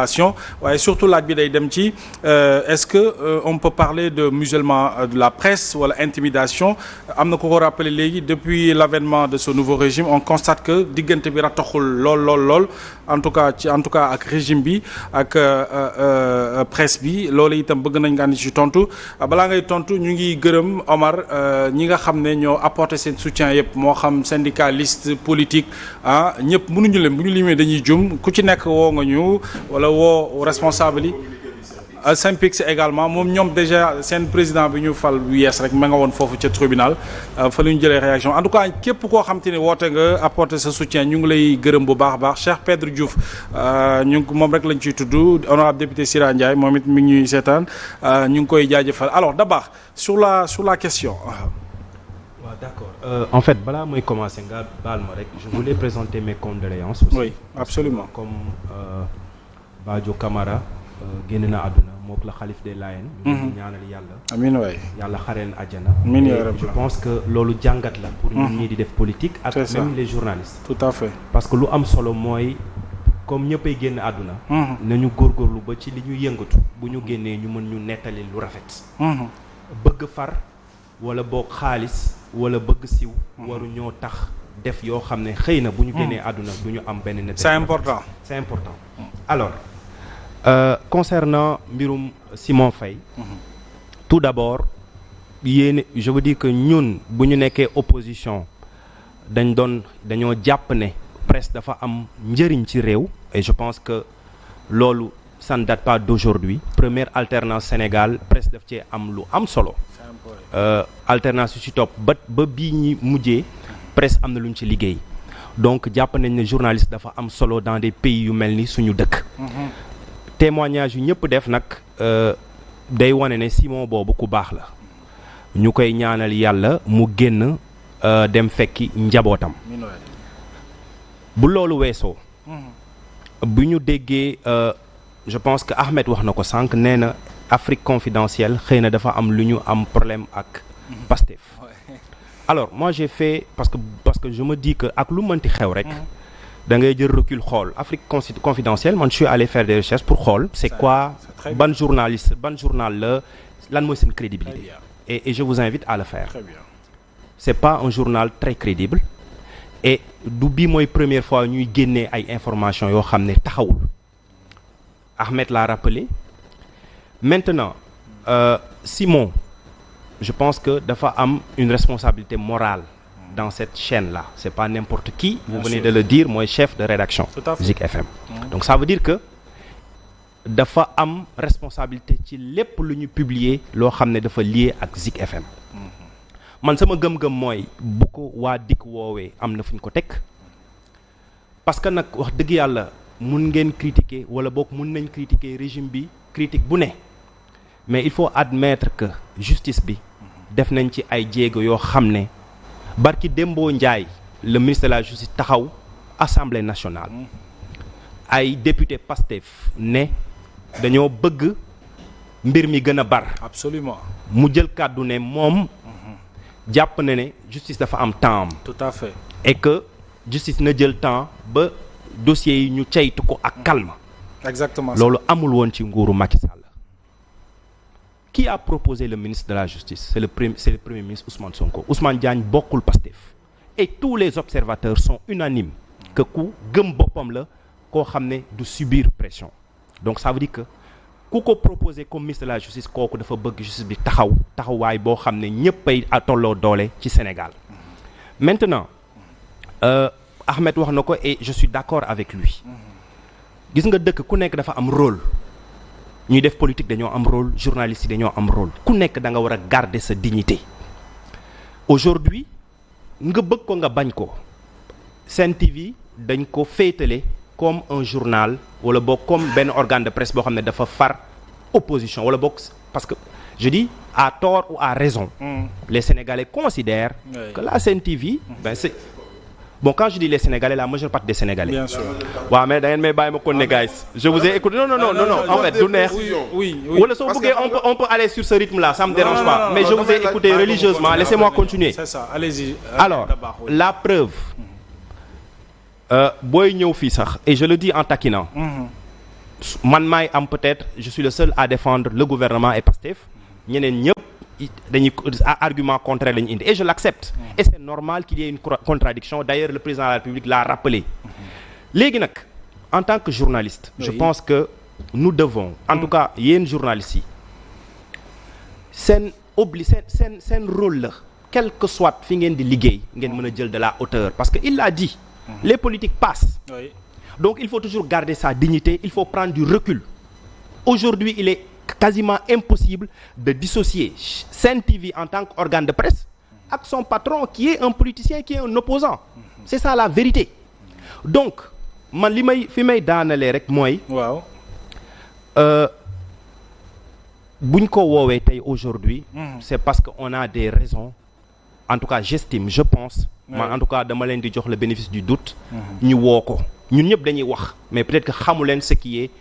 waaye surtout laaj bi day dem ci est-ce que on peut parler de musellement de la presse wala intimidation am na ko ko rappelé léegi depuis l'avènement de ce nouveau régime on constate que diggante bi rataxul lool en tout cas ak régime bi ak presse bi loolu itam bëgg nañ nga andi ci tontu balaa ngay tontu ñu ngi gërëm Omar ñi nga xam ne ñoo apporter seen soutien yëpp moo xam syndicaliste politique ñëpp mënuñu leen bu ñu limee dañuy jum ku ci nekk woo nga ñu wala woo responsable yi Synpics également moom ñoom déjà seen président bi ñu fal bu yees rek ma nga woon foofu ca tribunal fa lu ñu jëlee réaction en tout cas képp koo xam te ne woote nga apporter sa soutien ñu ngi lay gërëm bu baax a baax Cheikh Pedre Diouf moom rek lañ ciy tudd honorable député Sira Ndiaye moom it mi ngi ñuy seetaan ñu ngi koy jaajëfal alors d'abord sur la question. waaw d'accord en fait balaa mooy commencer nga baal ma rek je voulais présenter mes condoléances aussi. Oui absolument comme Badio Camara génn na àdduna mook la xalif des Layènes. ñu ngi ñaanal yàlla. amiin waay yàlla xareel àjjana. amiin yaa rabbi je pense que loolu jàngat la. pour ñun ñii di def politique. ak même les journalistes. tout à fait parce que lu am solo mooy comme ñëppay génn àdduna. nañu góorgóorlu ba ci li ñu yëngatu. bu ñu génnee ñu mën ñu nettali lu rafet. bëgg far wala boog xaalis wala bëgg siw. waruñoo tax def yoo xam ne xëy na bu ñu génnee àdduna du ñu am benn. c'est important c'est important alors. Concernant mbirum Simon Faye tout d'abord je veux dire que ñun bu ñu nekkee opposition dañoo jàpp ne presse dafa am njëriñ ci réew et je pense que loolu ça ne date pas d'aujourd'hui première alternance Sénégal presse daf cee am lu am solo alternance yu ci topp ba bii ñi mujjee presse am na lu ñu ci liggéey donc jàpp nañ ne journaliste dafa am solo dans des pays yu mel ni suñu dëkk témoignage yu ñëpp def nag day wane ne Simon boobu ku baax la ñu koy ñaanal yàlla mu génn dem fekki njabootam bu loolu weesoo bu ñu déggee je pense que Ahmed wax na ko sànq nee na Afrique confidentielle xëy na dafa am lu ñu am problème ak Pastef alors moi j'ai fait parce que je me dis que ak lu mënti xew rek da ngay jël recul xool Afrique confidentielle man je suis allé faire des recherches pour xool c'est quoi ban journaliste ban journal la lan mooy seen crédibilité et je vous invite à le faire c'est pas un journal très crédible et du bii mooy première fois ñuy génnee ay informations yoo xam ne taxawul Ahmed l'a rappelé maintenant Simon je pense que dafa am une responsabilité morale dans cette chaîne-là c'est pas n'importe qui vous venez de le dire mooy chef de rédaction Zik FM donc ça veut dire que dafa am responsabilité ci lépp lu ñu publier loo xam ne dafa lié ak Zik FM man sama gëm-gëm mooy bu ko waa dikk woowee am na fu ñu ko teg parce que nag wax dëgg yàlla mun ngeen critiquer wala boog mun nañ critiquer régime bi critique bu ne mais il faut admettre que justice bi def nañ ci ay jéego yoo xam ne barki Dembo Ndiaye le ministre de la justice taxaw assemblée nationale ay député Pastef ne dañoo bëgg mbir mi gën a bar absolument mu jël kàddu ne moom jàpp na ne justice dafa am temps tout à fait et que justice na jël temps ba dossiers yi ñu caytu ko ak calme exactement loolu amul woon ci nguuru Macky Sall qui a proposé le ministre de la justice c'est le premier ministre Ousmane Sonko Ousmane Diagne bokkul Pastef et tous les observateurs sont unanimes que ku gëm boppam la koo xam ne du subir pression donc ça veut dire que ku ko proposé comme ministre de la justice kooku dafa bëgg justice bi taxawaay boo xam ne ñëppay tolloo doole ci Sénégal maintenant Ahmed wax na ko et je suis d'accord avec lui gis nga dëkk ku nekk dafa am rôle ñuy def politique dañoo am rôle journalistes yi dañoo am rôle ku nekk da nga war a garder sa dignité aujourd'hui nga bëgg ko nga bañ ko Sen TV dañ ko féetale comme un journal wala boog comme benn organe de presse boo xam ne dafa far opposition wala boog parce que je dis à tort ou à raison les Sénégalais considèrent que la Sen TV c'est bon quand je dis les Sénégalais la majeure partie des Sénégalais. Bien sûr. waaw mais da ngeen may bàyyi ma kon ne guys. je vous ai écouté non en fait du neex. oui wala soo bëggee on peut aller sur ce rythme là ça me dérange pas. mais je vous ai écouté religieusement laissez-moi continuer. c'est ça allez-y. alors la preuve booy ñëw fii sax et je le dis en taquinant. man maay am peut-être je suis le seul à défendre le gouvernement et Pastef ñeneen ñëpp dañuy argument contraire la ñu indi et je l'accepte et c'est normal qu'il y ait une contradiction d'ailleurs le président de la République l'a rappelé léegi nag en tant que journaliste je pense que nous devons en tout cas yéen journalistes yi seen rôle la quel que soit fi ngeen di liggéey ngeen mën a jël de la hauteur parce que il l'a dit les politiques passent donc il faut toujours garder sa dignité il faut prendre du recul aujourd'hui il est quasiment impossible de dissocier Sen TV en tant qu'organe de presse ak son patron qui est un politicien qui est un opposant c'est ça la vérité donc man fi may daanalee rek mooy waaw buñ ko woowee tey aujourd'hui c'est parce que on a des raisons en tout cas j'estime je pense man en tout cas dama leen di jox le bénéfice du doute ñu woo ko ñun ñëpp dañuy wax mais peut-être que xamu leen ce qui est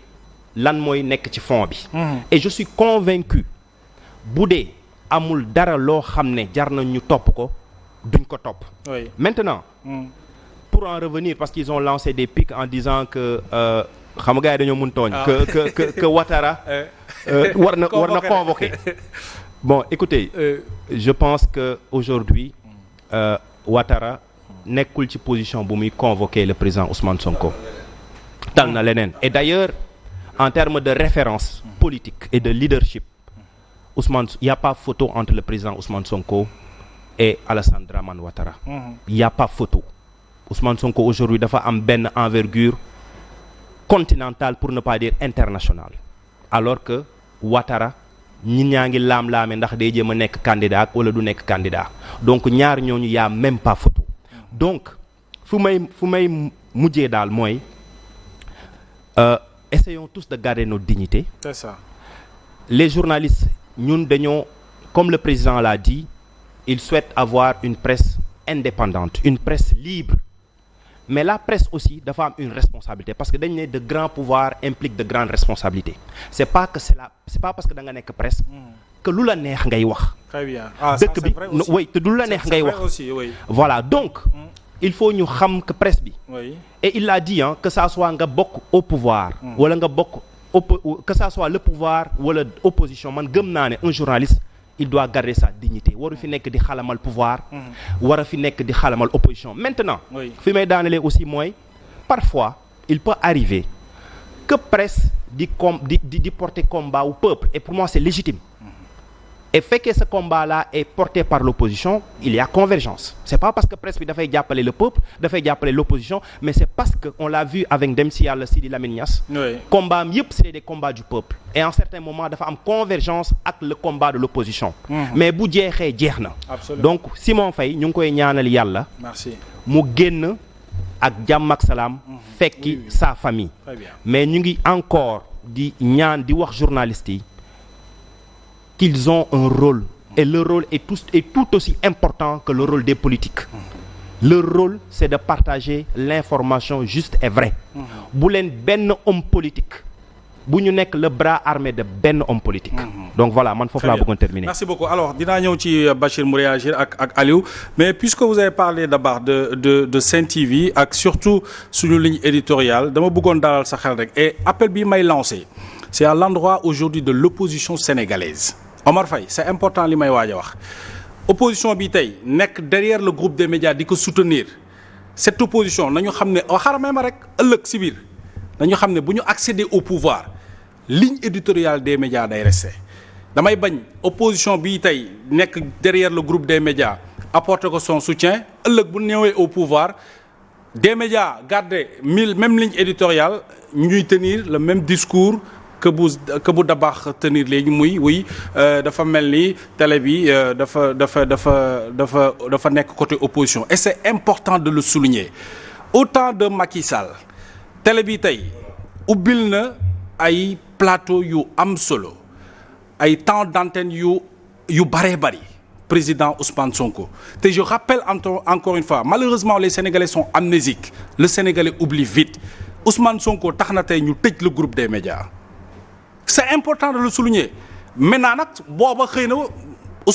lan mooy nekk ci fond bi et je suis convaincu bu dee amul dara loo xam ne jar na ñu topp ko duñ ko topp maintenant pour en revenir parce qu'ils ont lancé des pics en disant que xam nga gars yi dañoo mun tooñ que Ouattara war na convoquer bon écoutez je pense que aujourd'hui Ouattara nekkul ci position bu muy convoquer le président Ousmane Sonko tal na leneen et d'ailleurs en termes de référence politique et de leadership Ousmane il y a pas photo entre le président Ousmane Sonko et Alassane Dramane Ouattara il y a pas photo Ousmane Sonko aujourd'hui dafa am benn envergure continentale pour ne pas dire internationale alors que Ouattara ñi ñaa ngi laam-laame ndax day jéem a nekk candidat wala du nekk candidat donc ñaar ñooñu y a même pas photo donc fu may mujjee daal mooy essayons tous de garder notre dignité. C'est ça. Les journalistes ñun dañoo comme le président l'a dit il souhaite avoir une presse indépendante une presse libre mais la presse aussi dafa am une responsabilité parce que dañ ne de grands pouvoirs impliquent de grandes responsabilités c'est pas parce que da nga nekk presse que lu la neex ngay wax. Très bien. dëkk bi oui te du la neex ngay wax aussi, oui. Voilà donc il faut ñu xam que presse bi et il l'a dit que ça soit nga bokk au pouvoir wala nga bokk que ça soit le pouvoir wala opposition man gëm naa ne un journaliste il doit garder sa dignité waru fi nekk di xalamal pouvoir waru fi nekk di xalamal opposition maintenant fi may daanelee aussi mooy parfois il peut arriver que presse di porter combat au peuple et pour moi c'est légitime et fait que ce combat-là est porté par l'opposition il y a convergence c'est pas parce que presse bi dafay jàppale le peuple dafay jàppale l'opposition mais c'est parce que on l'a vu avec dem si yàlla Sidi Lamine Niass combat am yëpp c'était des combats du peuple et en certains moments dafa am convergence ak le combat de l'opposition mais bu jeexee jeex na donc Simon Faye ñu ngi koy ñaanal yàlla mu génn ak jàmm ak salaam fekki sa famille mais ñu ngi encore di ñaan di wax journalistes yi qu'ils ont un rôle et le rôle est tout aussi important que le rôle des politiques leur rôle c'est de partager l'information juste et vraie bu leen benn homme politique bu ñu nekk le bras armé de benn homme politique donc voilà man foofu laa bëggoon terminer. Merci beaucoup alors dinaa ñëw ci Bachir mu réagir ak Aliou mais puisque vous avez parlé d'abord de Sen TV ak surtout suñu ligne éditoriale dama bëggoon dalal sa xel rek et appel bi may lancer c'est à l'endroit aujourd'hui de l'opposition sénégalaise Omar Faye c'est important li may waaj a wax opposition bi tey nekk derrière le groupe des médias di ko soutenir cette opposition nañu xam ne xaaral may ma rek ëllëg si biir nañu xam ne bu ñu accéder au pouvoir ligne éditoriale des médias day rester damay bañ opposition bi tey nekk derrière le groupe des médias apporter ko son soutien ëllëg bu ñëwee au pouvoir des médias garder même ligne éditoriale ñuy tenir le même discours que bu Dabakh tenir léegi muy dafa mel ni télé bi dafa nekk côté opposition et c'est important de le souligner au temps de Macky Sall télé bi tey ubbil na ay plateau yu am solo ay temps d'antenne yu bëree bëri président Ousmane Sonko te je rappelle encore une fois malheureusement les Sénégalais sont amnésiques le Sénégalais oublie vite Ousmane Sonko tax na tey ñu tëj le groupe des médias c'est important de le souligner maintenant nag booba xëy na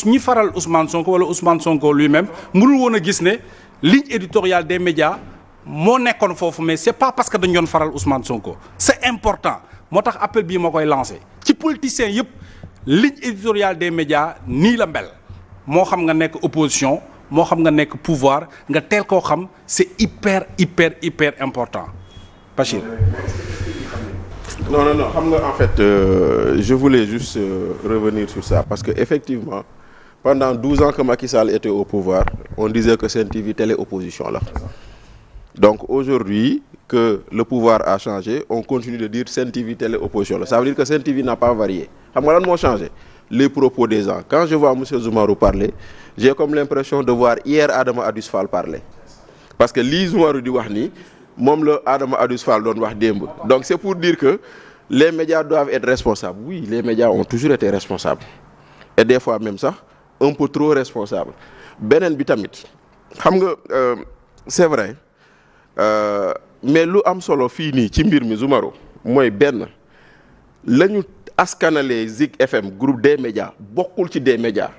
ñi faral Ousmane Sonko wala Ousmane Sonko lui-même mënul woon a gis ne ligne éditoriale des médias moo nekkoon foofu mais c'est pas parce que dañu doon faral Ousmane Sonko c'est important moo tax appel bii ma koy lancé ci politiciens yëpp ligne éditoriale des médias nii la mel moo xam nga nekk opposition moo xam nga nekk pouvoir nga teel koo xam c'est hyper important Bachir. Non, xam nga en fait je voulais juste revenir sur ça parce que effectivement pendant 12 ans que Macky Sall était au pouvoir on disait que Sen TV télé opposition la donc aujourd'hui que le pouvoir a changé on continue de dire Sen TV télé opposition la ça veut dire que Sen TV n'a pas varié xam nga lan moo changé les propos des gens quand je vois monsieur Zoumarou parler j'ai comme l'impression de voir hier Adama Adus Fall parler parce que lii Zoumarou di wax nii moom la Adama Adus Fall doon wax démb donc c'est pour dire que les médias doivent être responsables oui les médias ont toujours été responsables et des fois même sax un peu trop responsables beneen bi tamit xam nga c'est vrai mais lu am solo fii nii ci mbir mi Zoumarou mooy benn la ñu askanalee Zik FM groupe des médias bokkul ci des médias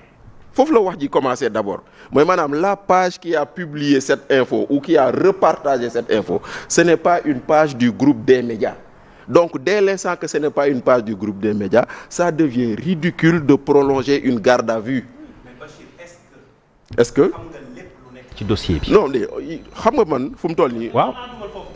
foofu la wax ji commencé d'abord mooy maanaam la page qui a publié cette info ou qui a repartagé cette info ce n'est pas une page du groupe des médias donc dès l'instant que ce n'est pas une page du groupe des médias ça devient ridicule de prolonger une garde à vue. Mais Bachir, est-ce que xam nga lépp lu nekk ci dossier bi. non de xam nga man fu mu toll nii. waaw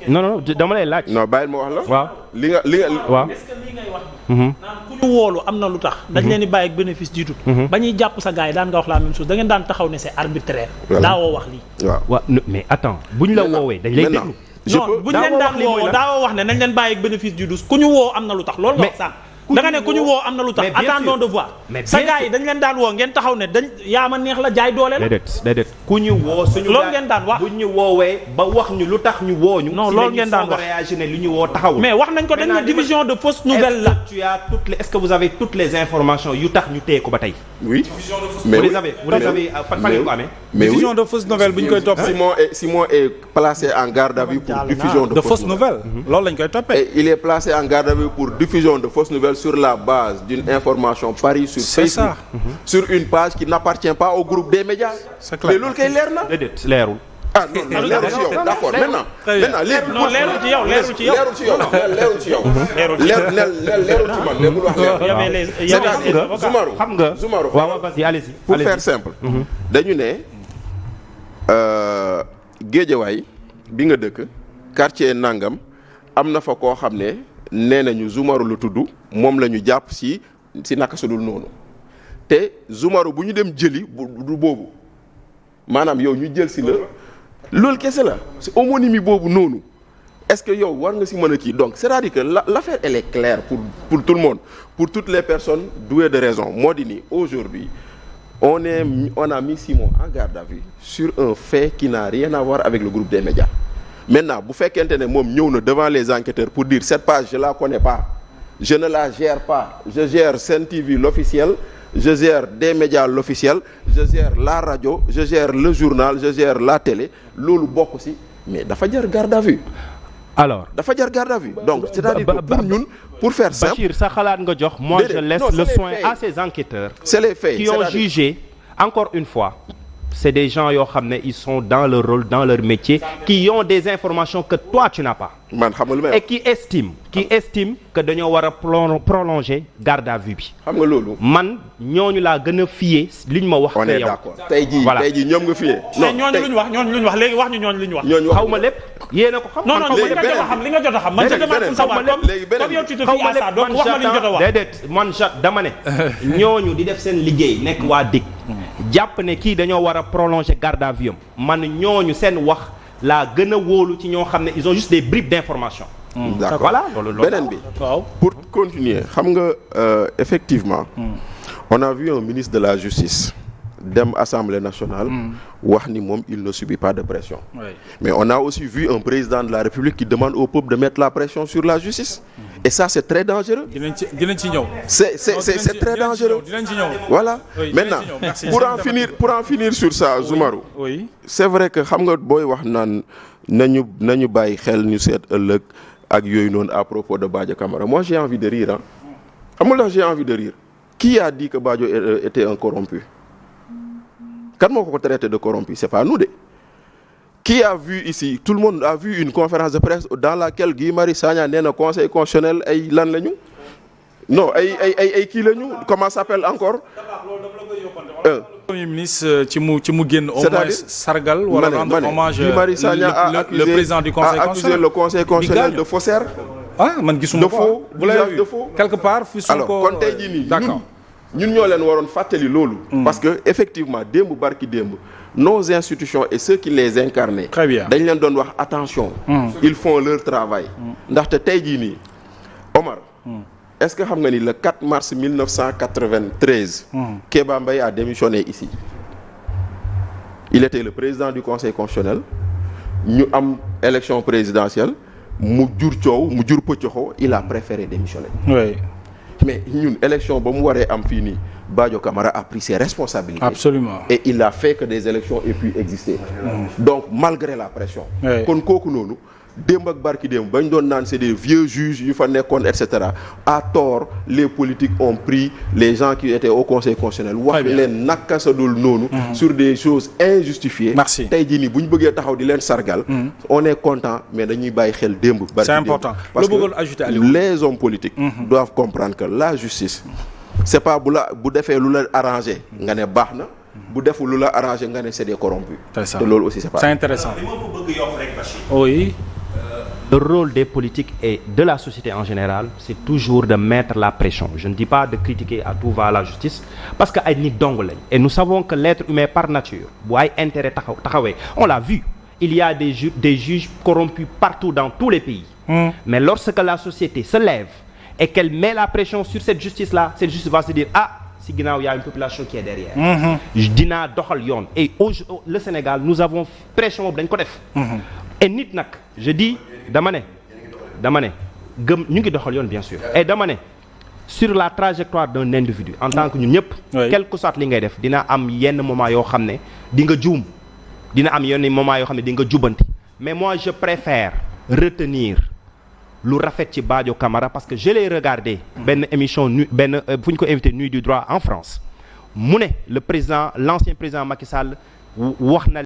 non dama lay laaj. non bàyyil ma wax la. waaw li nga waaw. est-ce que lii ngay wax naan ku ñu woolu am na lu tax dañ leen di bàyyi ak bénéfice du doute ba ñuy jàpp sa gars yi daan nga wax la même chose da ngeen daan taxaw ne c'est arbitraire daawoo wax lii waaw mais attends buñ la woowee dañ lay déglu non buñ leen daan woo daawoo wax ne nañ leen bàyyi ak bénéfice du doute ku ñu woo am na lu tax loolu nga wax sànq da nga ne ku ñu woo am na lu tax attendons de voir sa gars yi dañ leen daan woo ngeen taxaw ne dañ yaa ma neex la jaay doole la déedéet ku ñu woo suñu loolu ngeen daan wax buñ ñu woowee ba wax ñu lu tax ñu woo ñu non loolu ngeen daan wax réagir ne lu ñu woo taxawul mais wax nañ ko dañ ne division de fausses nouvelles la est-ce que vous avez toutes les informations yu tax ñu téye ko ba tey oui mais vous les avez fan ngeen ko amee mais diffusion de fausses nouvelles bu ñu koy toppee Simon est placé en garde à vue pour diffusion de fausses nouvelles loolu lañ koy toppee et il est placé en garde à vue pour diffusion de fausses nouvelles sur la base d'une information parie sur Facebook sur une page qui n'appartient pas au groupe des médias c'est clair mais loolu kay leer na déedéet leerul ah non leerul ci yow d'accord maintenant léegi non leerul ci yow leerul ci yow leerul ci man léegi wax xam nga Zoumarou waaw vas-y allez-y pour faire simple dañu ne Guédiawaye bi nga dëkk quartier nangam am na fa koo xam ne nee nañu Zoumarou lu tudd moom la ñu jàpp si naka su dul noonu te Zoumarou bu ñu dem jëli du boobu maanaam yow ñu jël si la loolu kese la si homonymie boobu noonu est-ce que yow war nga si mën a kii donc c'est-à-dire que l'affaire elle est claire pour tout le monde pour toutes les personnes douées de raison moo di ni aujourd'hui on a mis Simon en garde à vue sur un fait qui n'a rien à voir avec le groupe des médias maintenant bu fekkente ne moom ñëw na devant les enquêteurs pour dire cette page je la connais pas je ne la gère pas je gère Sen TV l'officiel je gère des médias l'officiel je gère la radio je gère le journal je gère la télé loolu bokk ci mais dafa jar garde à vue alors dafa jar garde à vue donc c'est-à-dire que pour ñun pour faire simple Bachir sa xalaat nga jox moi je laisse le soin à ces enquêteurs c'est les faits qui ont jugé encore une fois c'est des gens yoo xam ne ils sont dans leur rôle dans leur métier qui ont des informations que toi tu n'as pas man xam nga lu may et qui estiment que dañoo war a prolonger garde à vue bi xam nga loolu man ñooñu laa gën a fier liñ ma wax on est yow d'accord tey jii ñoom nga fier non ñooñu lu ñu wax léegi wax ñu ñooñu lu ñu wax xaw ma lépp yéen a ko xam non li nga jot a xam man je demande pour savoir comme yow tu te fies à ça donc wax ma li ñu jot a wax déedéet man dama ne ñooñu di def seen liggéey nekk waa DIC jàpp ne kii dañoo war a prolonger garde à vue am man ñooñu seen wax laa gën a wóolu ci ñoo xam ne ils ont juste des bribes d'information d'accord voilà beneen bi pour continuer xam nga effectivement on a vu un ministre de la justice dem Assemblée nationale wax ni moom il ne subit pas de pression mais on a aussi vu un président de la République qui demande au peuple de mettre la pression sur la justice et ça c'est très dangereux dinañ ci ñëw c'est très dangereux dinañ ci ñëw voilà maintenant pour en finir sur ça Zoumarou c'est vrai que xam nga booy wax naan nañu bàyyi xel ñu seet ëllëg ak yooyu noonu à propos de Badio Camara moi j'ai envie de rire ah xam nga j'ai envie de rire qui a dit que Badio était un corrompu kan moo ko traité de corrompu c'est pas nous de qui a vu ici, tout le monde a vu une conférence de presse dans laquelle Guy Marius Sagna nee na conseil constitutionnel ay lan lañu non ay kii lañu comment s'appelle encore. Premier ministre ci mu génn au moins sargal wala rendre hommage le président du conseil constitutionnel. Accusé le conseil constitutionnel de faussaire. Ah man gisuma ko vous l'avez vu quelque part fi su ko alors kon tey jii nii ñun ñoo leen waroon fàttali loolu. parce que effectivement démb barki démb nos institutions et ceux qui les incarnaient. très bien dañ leen doon wax attention. ils font leur travail. ndaxte tey jii nii Omar. est-ce que xam nga ni le 4 mars 1993. Kéba Mbaye a démissionné ici. il était le président du conseil constitutionnel ñu am élection présidentielle mu jur coow mu jur pëccoxoo il a préféré démissionner. oui. mais ñun élection ba mu waree am fii nii Badio Camara a pris ses responsabilités. Absolument. Et il a fait que des élections aient pu exister. Donc malgré la pression. kon kooku noonu démb ak barki démb bañ doon naan c'est des vieux juges yu fa nekkoon et cetera à tort les politiques ont pris les gens qui étaient au conseil constitutionnel. wax leen naka sa dul noonu. sur des choses injustifiées. merci tey jii nii bu ñu bëggee taxaw di leen sargal. on est content mais dañuy bàyyi xel démb. c'est important parce que les hommes politiques. doivent comprendre que la justice. c'est pas bu defee lu la arrangé nga ne baax na bu deful lu la arrangé nga ne c'est des corrompus. te loolu aussi c'est pas. c'est intéressant. oui. Le rôle des politiques et de la société en général c'est toujours de mettre la pression. Je ne dis pas de critiquer à tout va la justice parce que ay nit dong lañ et nous savons que l'être humain par nature bu ay intérêt taxawee on l'a vu il y a des juges corrompus partout dans tous les pays. Mais lorsque la société se lève et qu'elle met la pression sur cette justice-là, cette justice va se dire ah si ginnaaw y a une population qui est derrière. dinaa doxal yoon et le Sénégal nous avons pression boobu dañ ko def. et nit nag je dis dama ne gëm ñu ngi doxal yoon bien sûr. et dama ne sur la trajectoire d'un individu en tant que ñun ñëpp. quel que soit li ngay def dina am yenn moment yoo xam ne di nga juum dina am yenn moment yoo xam ne di nga jubanti mais moi je préfère retenir. lu rafet ci Badio Camara parce que je l'ai regardé benn émission benn fu ñu ko invité Nuit du droit en France mu ne le président l'ancien président Macky Sall wax na